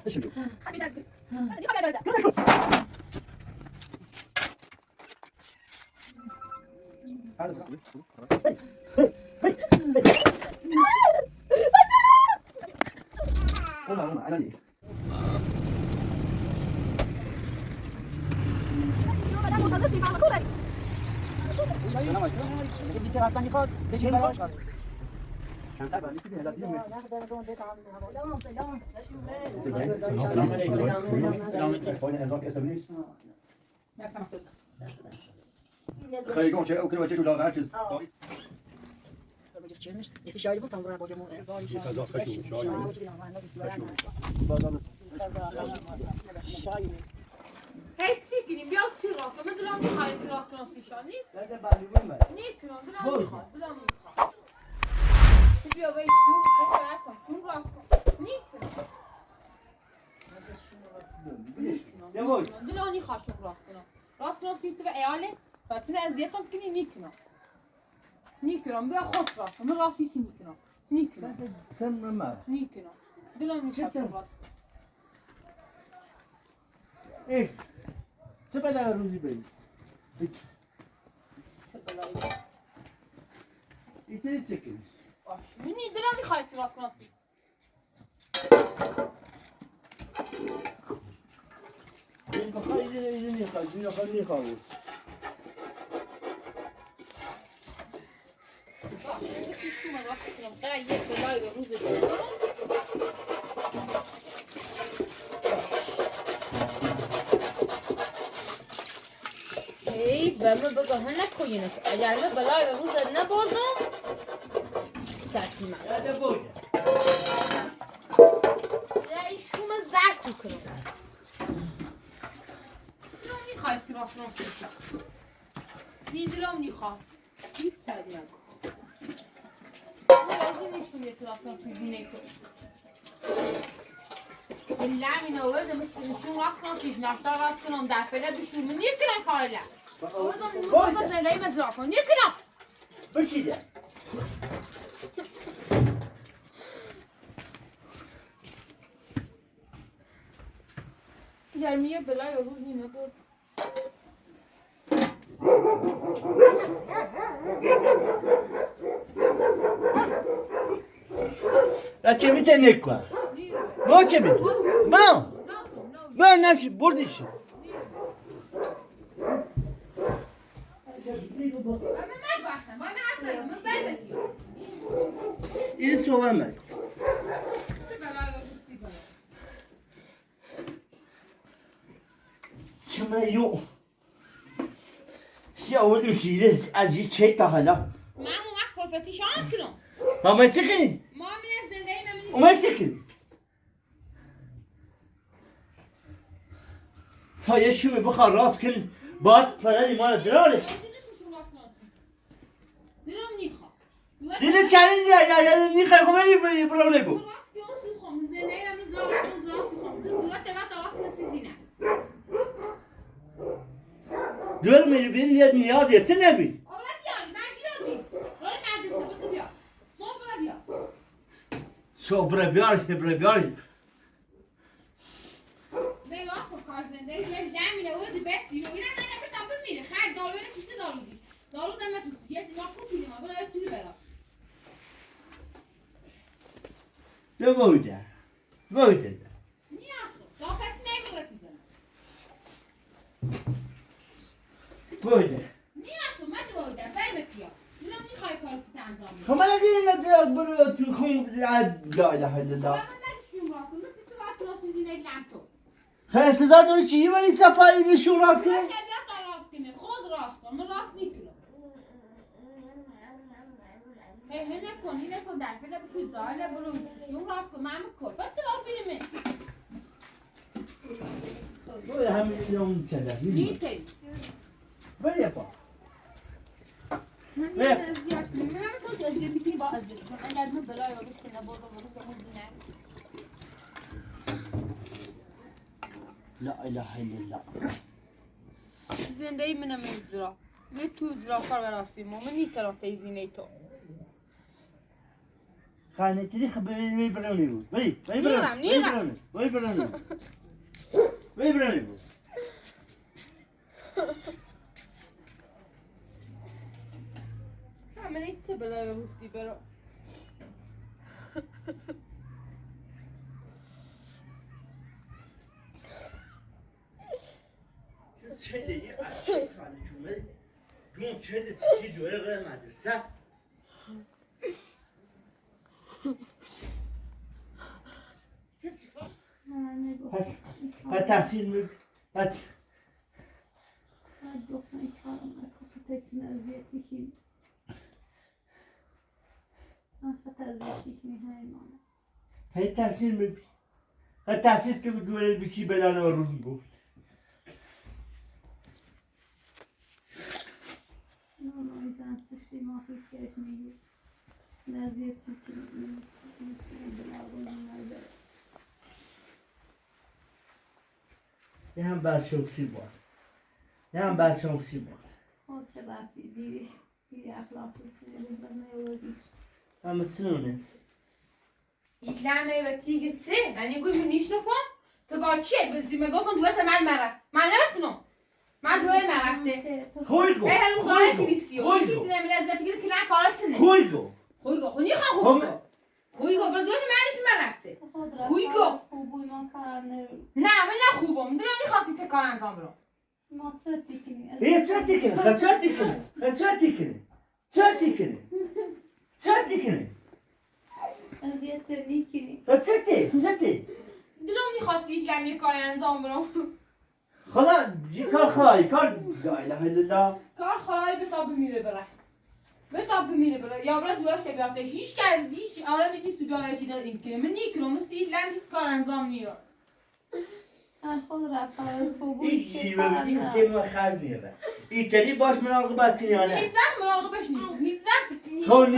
تشبيه خبيدك خیلی چه اوکی بچه تو لاغر چیز هیچی کنیم بیا تیراس من دلم میخواد تیراس کنم سیشانی نیکنم دلم میخواد بیا وای شون شون راست کن نیکنم دلم میخواد شون راست کنم سیت و ایاله فاتر اذیتم کنی نیکنم بیا خود راست من راستی نیکنم نیکنم دلم میخواد شون راست چه بدن روزی بری؟ ایتری چه کنی؟ منی دلم میخواد تیراس کنم این بخواه ایزی میخواد میخواد ای به من بگاه نکنینه اگر من بلای به روز نبردم ساعتی من یاده بوده ای شوم زرد کنم دلم میخواد تیراس کنم نی دلم میخواد هیچ سعی نکن لازم نشون یه تیراس کنم زینه کنم اللعمي نوازة بس نشوف راسنا كيف نعرفها راسنا مدعفلة بشو من يكنا كارلا وهذا من المطبخ زي دايما زعفان يكنا بشی ده گرمیه بلای روز نیمه بود چه میته نکن با چه میته با نشی بردیش این صحبت نکن چه من یو آوردیم شیره از یه چه تا حالا من اومد کلفتی شان کنم ما چه کنی؟ ما من از زندگی من اومد چه کنی؟ تا یه شومه بخواه راست کنی باید پدر ما رو درارش دلم نیخواد دیده چنین یا نیخواه خب من یه برونه بود دور میری بین نیاز یته نبی شو برای بیارش برای بیارش ده بوده بوده خب من اگه این نزد برو تو خون لا اله الا الله خیلی انتظار داری چی؟ ولی سپایی نشون راست کنه؟ خود راست کن من راست نیکنم نکن در فیله بشوی زاله برو شون راست کن من کن بس تو بیرمه برو همین اون چنده نیتی برو پا من اذیت کنم من تو اذیت میکنی با اذیت کنم اگر من بلای و بسته نبردم و بسته زینه لا اله الا الله زندگی منم اجرا یه تو اجرا کار براستی من نیترم تیزینه تو خانه تدي خبرني بروني بود ولی نیرم. برونی بود همه نیست بلای روستی برو چه دیگه از چه خانه جومه دون چه چی دوره غیر مدرسه ها تحصیل می ها دختری کارم نکن تیتین ازیتی کی خط ازیتی کی هایمان های تحصیل می ها تحصیل که دوره بیچی بلانه و رون بود نه ایزان چشی ما هیچ میگی نزیتی کی یه هم بر شخصی بود یه هم بر شخصی بود خود چه رفتی دیریش دیری اخلاقی سنیدی بزنه ولدیش همه تنونست İllenme ve tigitsi. Yani gülün işini fon. Tabakçı bizi megoton duvar temel merak. Ben ne yaptın o? Ben duvar meraktı. خویگو Ben hem uzaya kilisiyor. İkisine lezzeti girip kilen kalırsın. خویگو Kuygo. Niye kan kuygo? Kuygo. Ben duvar temel işi meraktı. Kuygo. خوبوی ما کارنه Ne ben ne خوبم. دلم نخواستی تکان انجام بدم. ما چه دیکنی ای چه تکنه چه تکنه ازیت نیکنی چه دلم نخواستی ایلمی کار انجام بدم. خدا یه کار خواهی کار لا اله الا الله کار خدای به تاب میره بره. به تاب میره بره. یا برای دوار شبیه هیچ کردی هیچ آره میگی سوگاه چیزا این کنه. من نیکنم مثل ایلم هیچ کار انجام نیرم. از خود رفتار خوبوی هیچ چه جیبه این کارنه تیم خرج نیره ایتالی باش مراقبت کنی یا هیچ نه وقت مراقبش نیست. هیچ وقت خب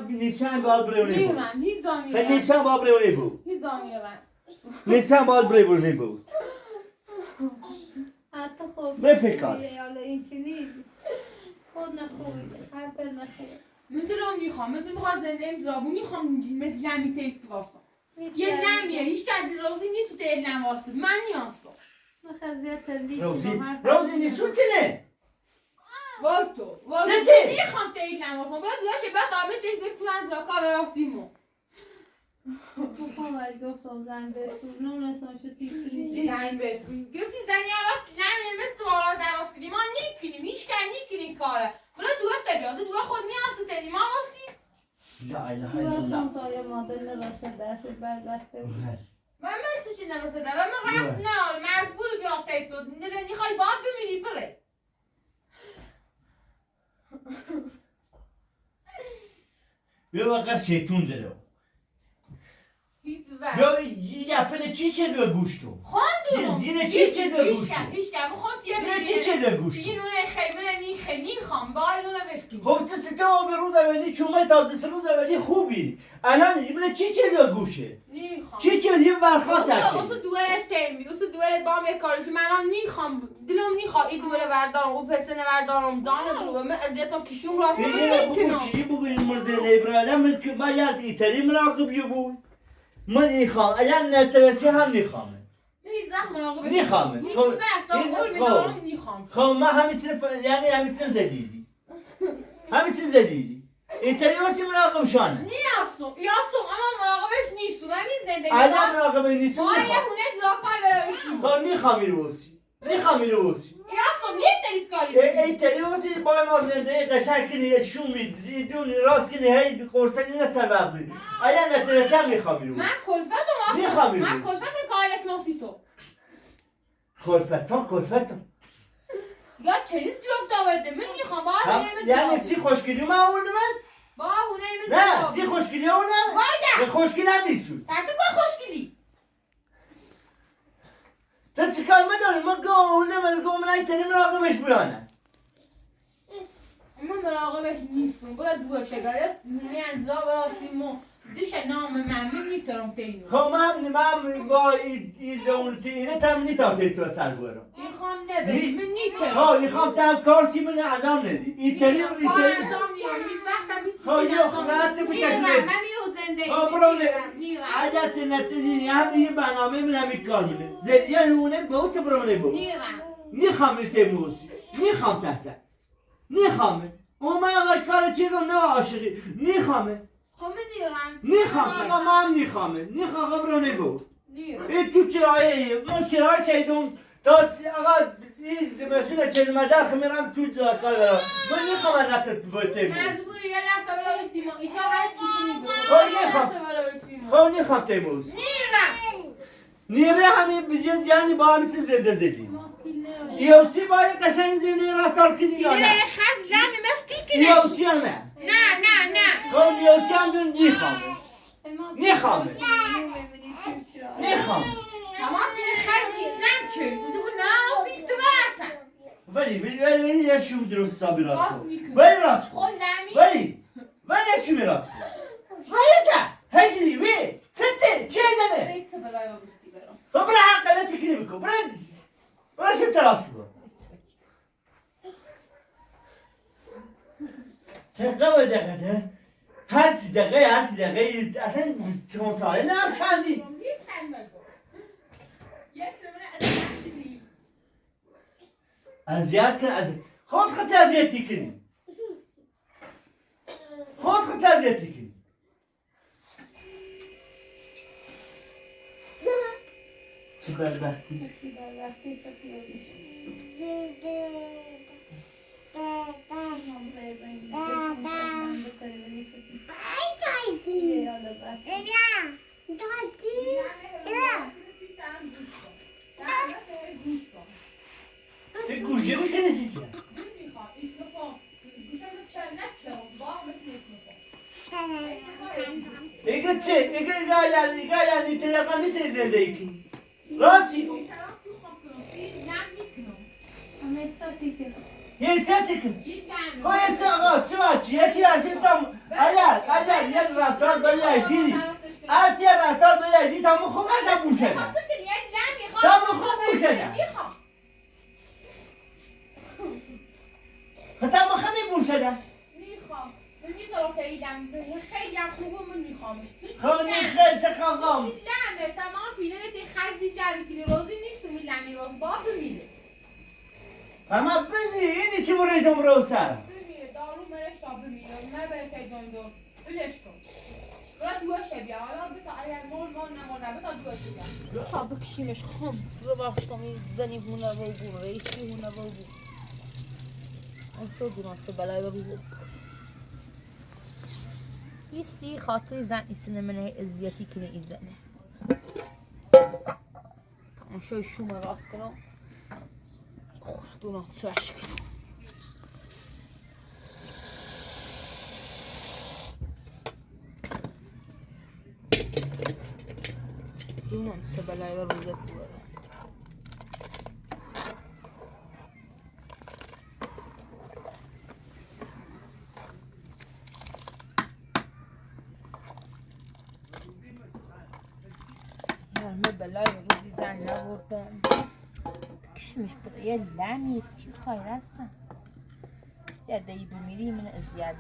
نیسان باید برونی بود نیرم. هیچ خب زانیرم. نیسان باید برونی بود هیچ زانیرم. نیسان باید برونی بود حتی خوب بپکار. یالا این که نیست خود نخوبی حرف نخیر من دلم میخوام. من دلم میخوام زندگیم زرابون میخوام مثل لمی تیک واسه. یه لمیه. هیچ کردی روزی نیست تو تیل لم واسه. من نیاستم. مخزیت نیکنی روزی نیسون چنه وای تو. چته؟ میخوام تیل لم واسه. برای دوشه بعد آمد تیک تو انزرا کار راستیمو. بخواه گفتم زن بسون نونستم شد تیکنی زنی بسون. گفتی زنی حالا لمینه مثل تو آراز دراز کنیم. ما نیکنیم. هیچ کار نیکنیم کاره. برای دوه تبیاد. دوه خود نیاسته تیدی. ما واسیم. لا اله الا الله راستم تا یه مادر نرسته دست برگشته بود من چی نرسیده و من رفت نه مجبور بیام تیک تو. نخوای باید بمیری بره. بیا وقت شیطون داره هیچ وقت. بیا یه پنه چی چه دو گوشتو خواهم دورم. یه چی دو گوشتو هیچ کم. خواهم تیه یه چی دو گوشتو یه نونه خیمه نی خواهم. باید نونه بشکیم. خب تسته به روز اولی چومه تا دست روز اولی خوبی الان ایبله چی دو گوشه نی خواهم. چی یه برخواه تاچه اوسو دوالت تیمی. اوسو دوالت با هم یک کارشی. من الان نی خواهم. دلم نی خواهم. این دوله بردارم. او پسنه بردارم. جانه برو. من ازیتم کشیم راست یه نمی بگو چی بگو این مرزه لیبراله من یاد ایتالی مراقب یو بود من نیخوام اگر نترسی هم نیخوامه هیچ وقت مراقبش نیخوامه هیچ وقت قول میدارم نیخوام. خب من یعنی همیتون زدیدی همیتون زدیدی ایتالی واسه مراقب شانه نیاستم. یاستم اما مراقبش نیستم. همین زندگی اگر مراقب نیست ما یه نیخوام خونه زراکار برایشیم. خب نیخوامی رو بوسی یاستم نیت دارید کاری ایتالی واسه با ما زندگی قشنگ کنی شون میدی دونی راست کنی هی قرصه نه سر وقت بیدی اگر نترسی هم نیخوامی رو من کلفتم نیخوامی رو من کلفتم کارلک ناسی تو کلفتان یا چریز جفت آورده. من نیخوام. با هونه یعنی سی خوشگلی من آورده من؟ با هونه نه سی خوشگلی آوردم؟ وایده به خوشگلی هم نیستون تحت گوه خوشگلی تا چی کار مداری؟ من گام آورده من گام ایتالی مراقبش بیانه من مراقبش نیستم. برای دو شگره نونه انزلا براسیم و دیش نام من نیترم تینو خب من با این زونتی اینه تم نیتا تو سر برم میخوام نبری من نیترم خب میخوام تم کارسی من انجام ندی ایتری و کار انجام نیارم هیچ وقتم هیچ خب چیزی یه انجام خلات نمیدم. بکش میرم نید من میرم زندگی خب برو میرم اگر تنتدی هم دیگه برنامه من همی کار منه زریه نونه بود برونه بود میرم نیخوام تموز نیخوام تحصیل نیخوامه اون آقا کار چی رو نه عاشقی نیخوامه خب من میرم نیخوام آقا من هم نیخوامه نیخوام آقا برونه بود میرم این تو کرایه من کرایه شیدم تا آقا این مسئول چند مدر خمیرم تو کار دارم من نیخوام نتر باید تموز مجبوری یه لحظه برای سیما ایشا هر چیزی میگه خب یه نیخوام. لحظه برای سیما خب نیخوام تموز میرم نیره همین بزید یعنی با همیسی زنده زدی ما پیله یوسی باید قشنگ زنده رفتار کنی یا دیگه نه خز لمی مستی کنه یوسی یا نه نه خب یوسی هم دون نیخوامه ما نیخوام. نیخوام نیخوام تمام bir خزی لم کن بزرگ نرم پیت باسن ولی یه شوم درست حسابی راست راست کن میکنی. ولی راست کن خود لمی ولی یه شومی راست کن ولی ده هجری وی چته چه زنه بیت بلای بستی برام خب برای حق غلطی کنی بکن برای شم تراس کن دقیقه و دقیقه هر چی دقیقه اصلا چون ساله هم چندی یک نمونه اذیت کن از خود اذیتی کنی خود اذیتی کنی چه بدبختی کسی در وقتی فکر ty guzimy که نسیتی ایگه چه؟ ایگه یعنی تلقانی تی زنده ای کنی راستی یه چه تکن خب یه چه آقا چه بچی یه چی از این تام اگر یه رفتار بلیش دیدی هر یه رفتار بلیش دیدی تامو خوب مزم بوش شدن تامو خوب بوش شدن تامو خمی بوش شدن خیلی هم خوبه من میخوامش خب نیخه تخواهم لمه تمام پیله تی خزی در میکنی روزی نیست می لمی روز با بمیره اما بزی اینی چی بریدم رو سر بمیره دارو مرش تا بمیره نه بره که دایدون بلش کن برای دوشه بیا حالا بتا اگر مول نمونه بتا دوشه بیا تا بکشیمش خب رو بستمی زنی هونه و بون رئیسی هونه و بون این شو دونان سه بلای بریزه یه سی خاطر زن ایتنه منه ازیتی کنه ای زنه اون شوی شومه راست کنم دونان سوش کنم دونان سه بلای بریزه بوده همه بلای روزی زن نبردم کشمش برای یه لعنیت چی خواهی رستن جدهی بمیری من ازیاد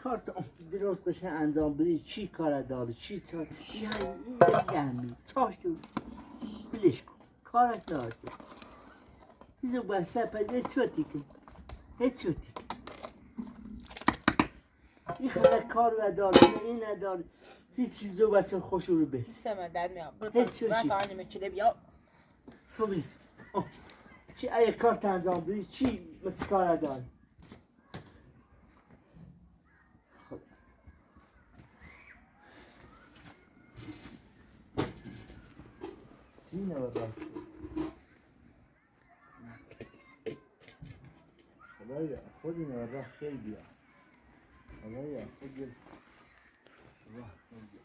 کارت درست قشن انجام بدی چی کار داره چی تا یعنی چاش تو بلش کن کارت داره چیزو بسه پده چوتی کن چوتی این خلق کار و داره این نداره هیچ چیزو بسه خوش رو بس سمه در میام هیچ چوشی برای مچله بیا تو بید چی اگه کارت انجام بدی چی مثل کار داره اینه بابا خود این راه خیلی بیا حالا یا خود بیا راه خیلی بیا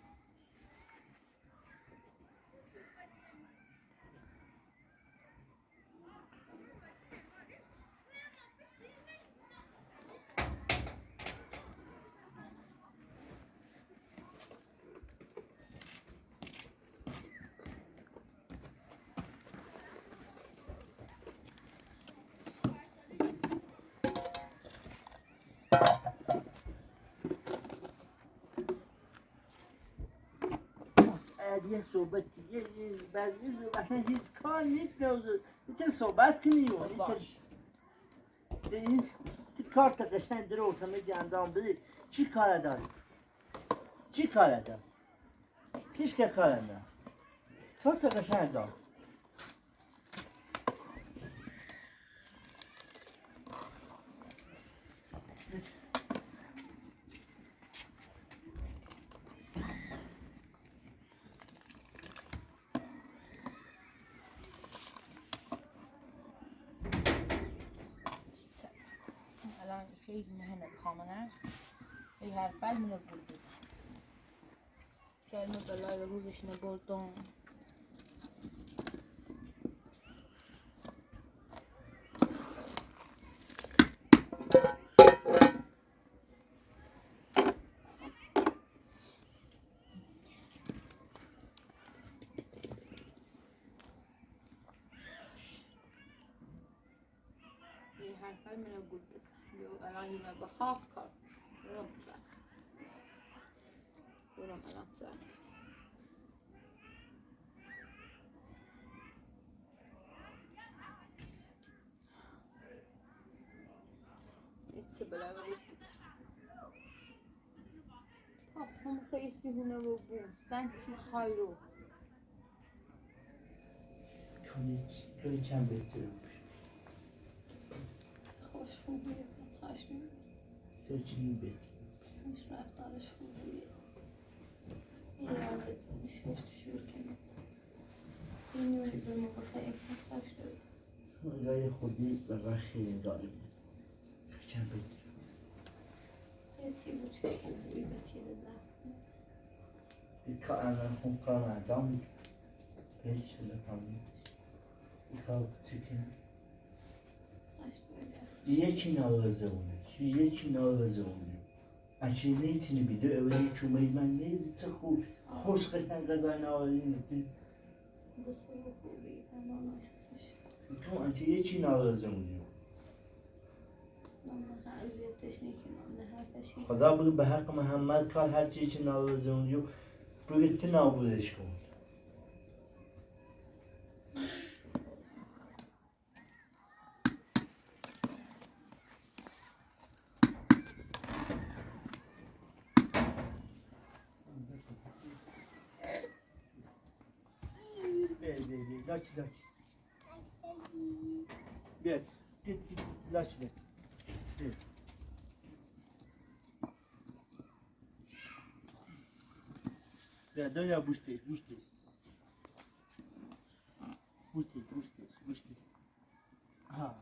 یه صحبتی بعد اصلا هیچ کار نیست میتونی صحبت کنی و این کار تا قشنگ درست همه چی انجام بدی چی کار داری؟ چی کار داری؟ هیچ که کار نداری تو تا قشنگ انجام الان خیلی مهنه بخوامنه ای هر بل منو گل بزن کرمه بلای روزش نبردم حرفای منو گل بزن یو الان یونه به خاک کار برم سر برم الان سر ایتse بلا بگوستی خم خیسی هونه و بو سنتی خایرو کنی چند بهتر خوش خوبیه چشم تو چی بهتر خوش رفتارش خوبیه ایران میشه شروع کنیم این نوزی موقع خیلی چشم رای خودی و رای خیلی داریم چند بهتر یه چی بود که خوبی به چی رزا این کار الان خون کار انجام میده پیش شده تمام این کار چی کنه یکی نوازونه یکی نوازونه اچه نیتونی بیده اولی چومه من نیدی چه خوب خوش قشنگ غذای نوازی نیتی دوست خوبی اما ناشتش تو اچه یکی نوازونه من اذیتش نکنم نه حرفش خدا بگو به حق محمد کار هر چی نوازونه بگو تو نابودش کن Laçı laçı. Git git laçı laçı. Git. Ya dön ya buçte buçte. Buçte buçte buçte. Ha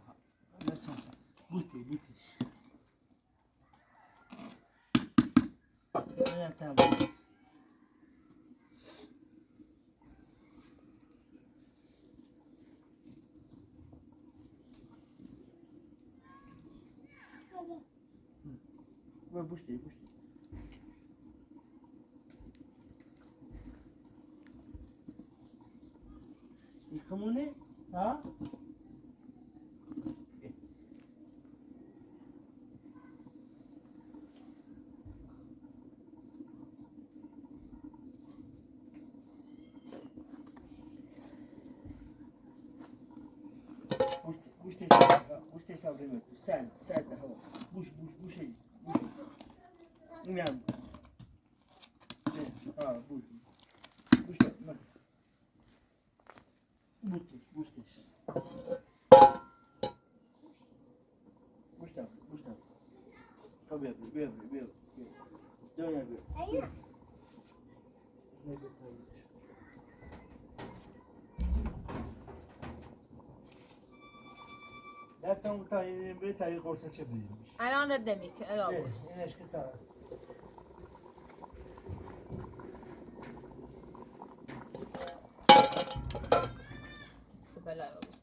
laçı buçte buçte. Ya tamam. Buçte buçte. Yıkamune? Ha? Buçte sabrımı. Sen de hava. Buş. Uyan. Ha buş. Buçte. Buçte. Buçte. Tabii bir. Dön ya bir. Hayır. Ne götürüyor? حتی اون تا این بری تایی قرصه چه بدیم الان رد نمیکنه الابوس اینش که تا بله الابوس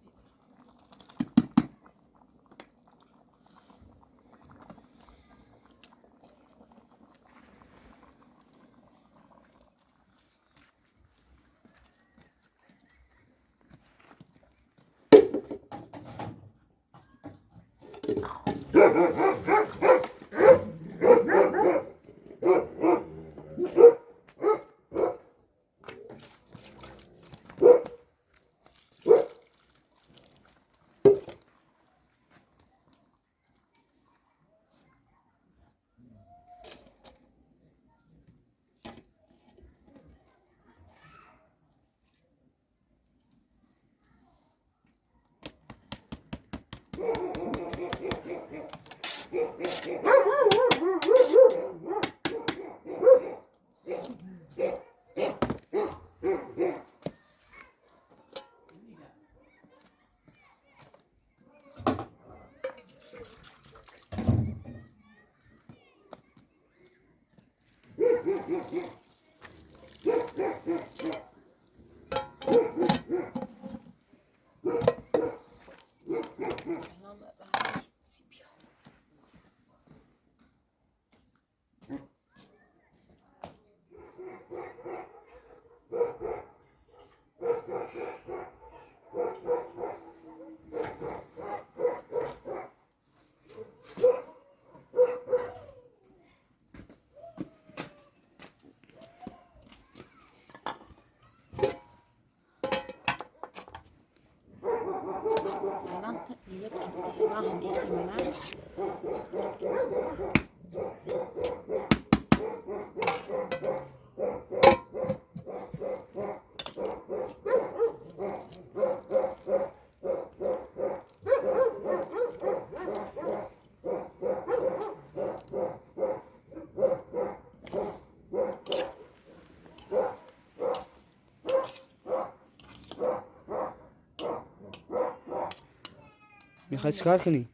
میخوای چیکار کنی؟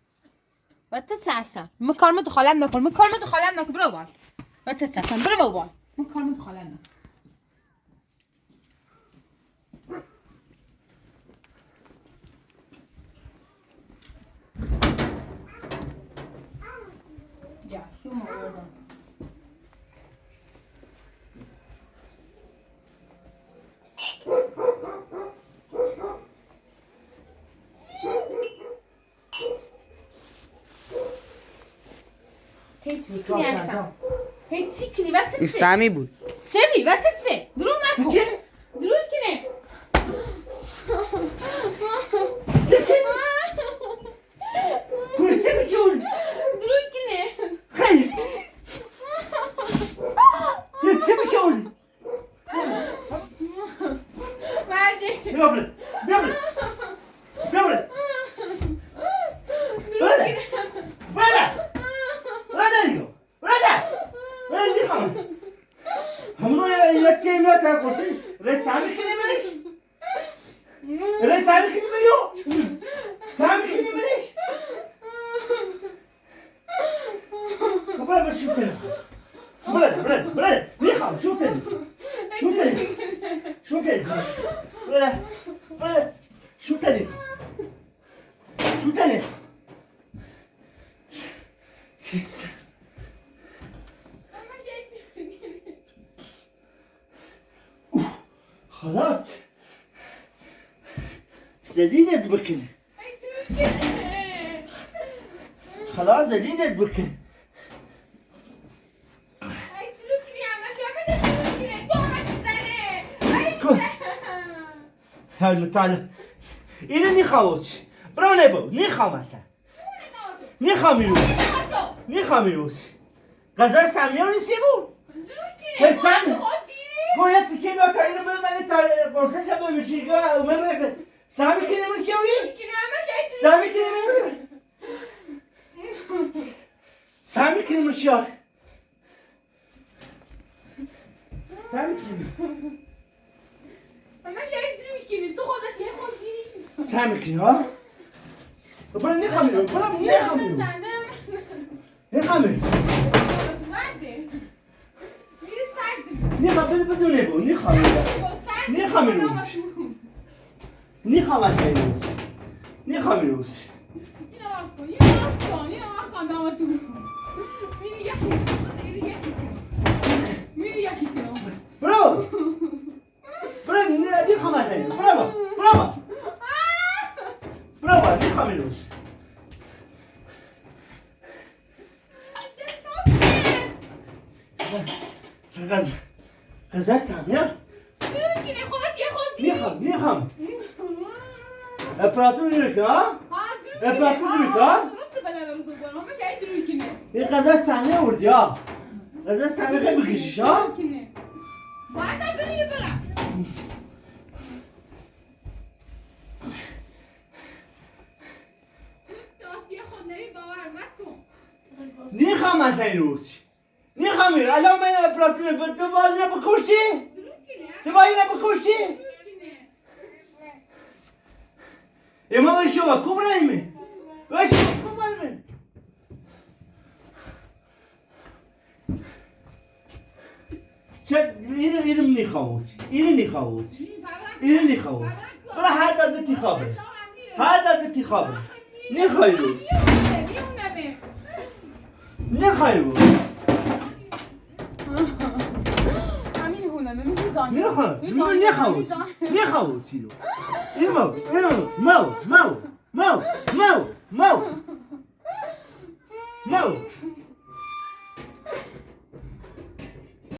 و تتسعسن من کار دخالت نکن من کار دخالت نکن برو بال و تتسعسن برو بال من کار دخالت نکن یا شو موردم تیتیکنی هستم تیتیکنی و این تتسه سمی بود سبی و تتسه درو مکن درو کنه کوچه بیچون درو کنه خیلی یه چه بیچون مرده بیا برد بیا برد بیا برد برده برده برده دیگو برده برده دیخوام همونو یه چه میاد تا قرصی ره سامی کنی برش ره سامی کنی بریو سامی کنی برش برده شو کنی برده میخوام شو کنی شو کنی برده شو کنی خلاص زدينت بكن خلاص زدينت بكن هل مطالع اینو میخواوچ برو نبو نیخوام اصلا نیخوام میروز غذای سمیانی سی بود پسن باید چه تا اینو ببینی تا قرصش هم بمیشی که اومد رکن سمی کنی من شوری سمی کنی من سمی کنی من شوری سمی کنی اما شاید میکنی تو خودت یه خود گیری سمی کنی ها برو نخمیرو برو نخمیرو نخمیر میری سرد نخم بدونه بو نخمیرو نخمیرو نخمیروز نخمیروز اینو واس کن داماد تو میری یکی کنم برو نخمیروز برو نخمیروز غذا سامیا درو خودت یه خودی نخم اپراتور نرکه ها اپراتور نرکه ها درست بله برو کنم همه شاید درو کنه این غذا سامیا وردی ها غذا سامیا خیلی بکشیش ها باید بریم برم یه خود نمی باور مکن نخم از این روز نخمیر الان من اپراتور تو باید اینا بکشتی؟ تو باید اینا بکشتی؟ اما بشو با کم رایمه بشو با کم رایمه اینو نخواهوزی اینو برای هر داده خابره نخواهی روز نخواهی روز نخواهوزی رو اینو مو